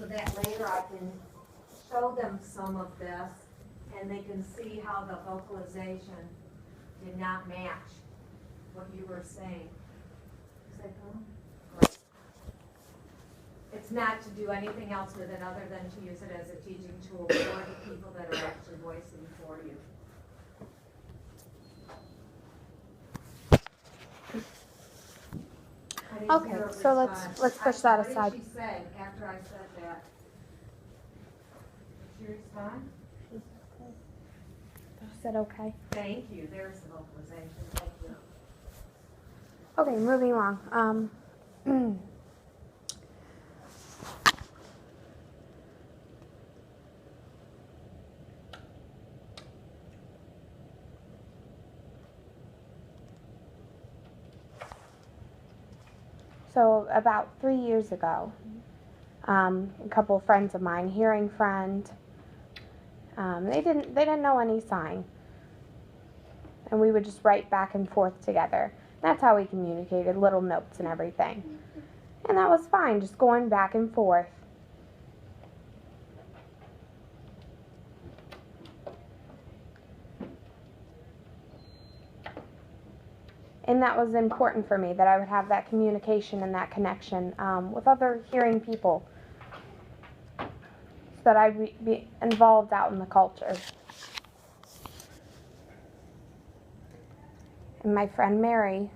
so that later I can show them some of this and they can see how the vocalization did not match what you were saying. Is that cool? Great. It's not to do anything else with it other than to use it as a teaching tool for the people that are actually voicing for you. Okay, so let's push that aside. What did she say after I said that? Did she respond? She said okay. Thank you. There's the vocalization. Thank you. Okay, moving along. So about 3 years ago, a couple of friends of mine, hearing friend, they didn't know any sign, and we would just write back and forth together. That's how we communicated, little notes and everything, and that was fine, just going back and forth. And that was important for me, that I would have that communication and that connection with other hearing people, so that I'd be involved out in the culture. And my friend Mary,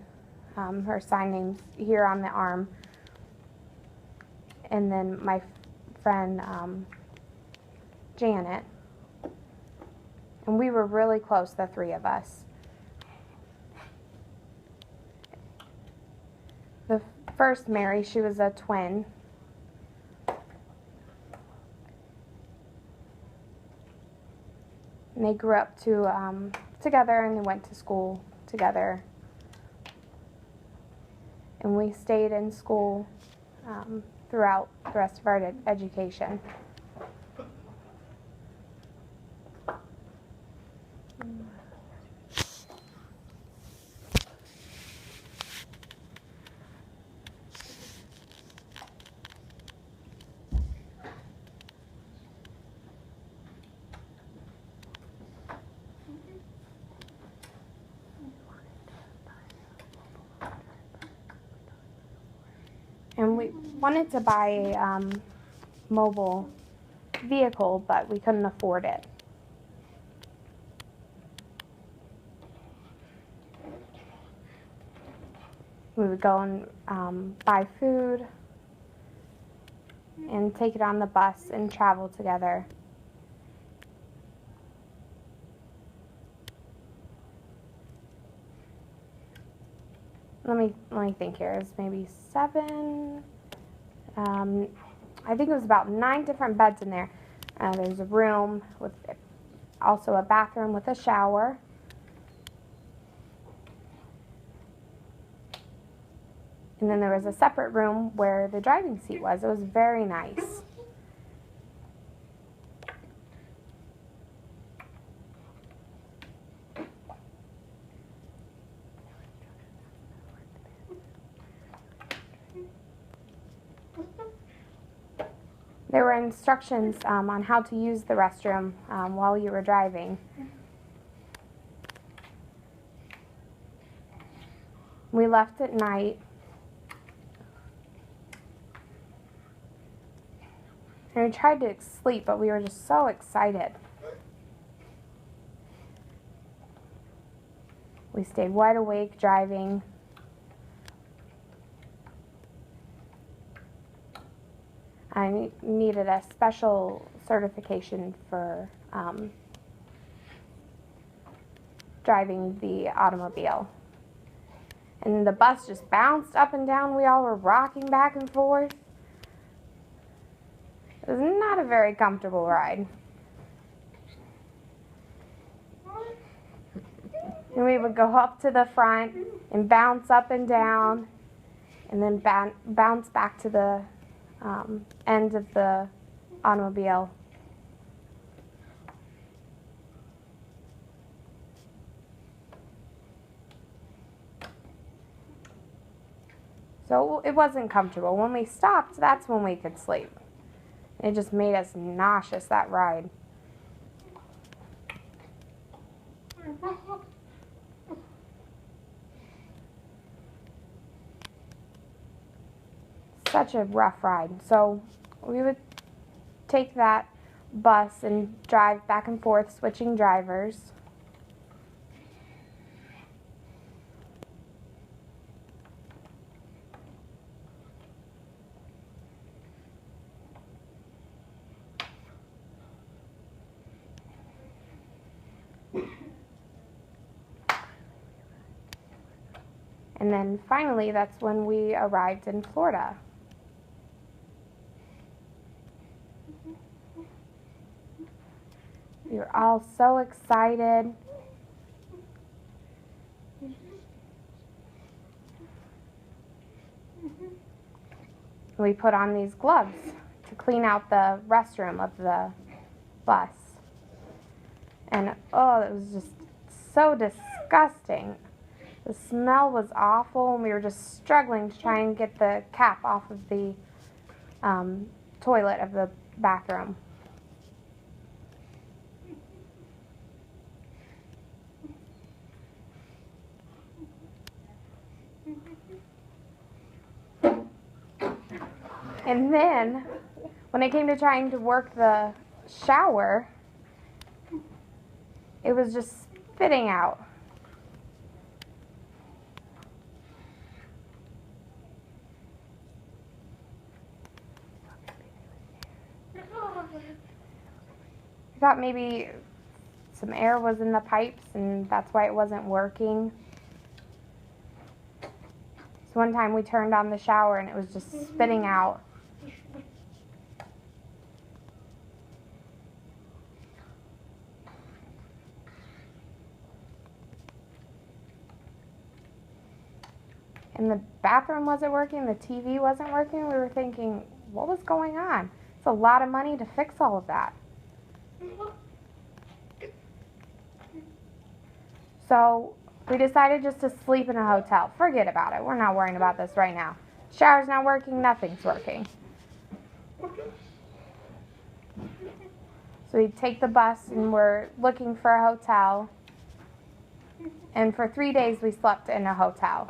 her sign name's here on the arm, and then my friend Janet, and we were really close, the three of us. The first Mary, she was a twin. And they grew up together, and they went to school together. And we stayed in school throughout the rest of our education. And we wanted to buy a mobile vehicle, but we couldn't afford it. We would go and buy food and take it on the bus and travel together. Let me think here. It was maybe 7. I think it was about 9 different beds in there. There's a room with also a bathroom with a shower. And then there was a separate room where the driving seat was. It was very nice. There were instructions on how to use the restroom while you were driving. We left at night. And we tried to sleep, but we were just so excited. We stayed wide awake driving. I needed a special certification for driving the automobile. And the bus just bounced up and down. We all were rocking back and forth. It was not a very comfortable ride. And we would go up to the front and bounce up and down, and then bounce back to the end of the automobile. So it wasn't comfortable. When we stopped, that's when we could sleep. It just made us nauseous, that ride. Such a rough ride. So we would take that bus and drive back and forth, switching drivers. And then finally, that's when we arrived in Florida. We were all so excited. We put on these gloves to clean out the restroom of the bus. And oh, it was just so disgusting. The smell was awful, and we were just struggling to try and get the cap off of the toilet of the bathroom. And then, when it came to trying to work the shower, it was just spitting out. I thought maybe some air was in the pipes and that's why it wasn't working. So one time we turned on the shower and it was just spitting out. And the bathroom wasn't working, the TV wasn't working. We were thinking, what was going on? It's a lot of money to fix all of that. So we decided just to sleep in a hotel. Forget about it. We're not worrying about this right now. Shower's not working, nothing's working. So we take the bus and we're looking for a hotel. And for 3 days we slept in a hotel.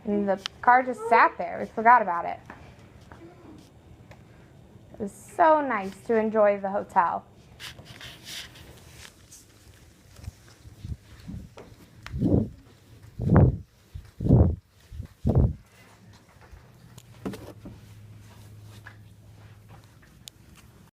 And the car just sat there. We forgot about it. It was so nice to enjoy the hotel.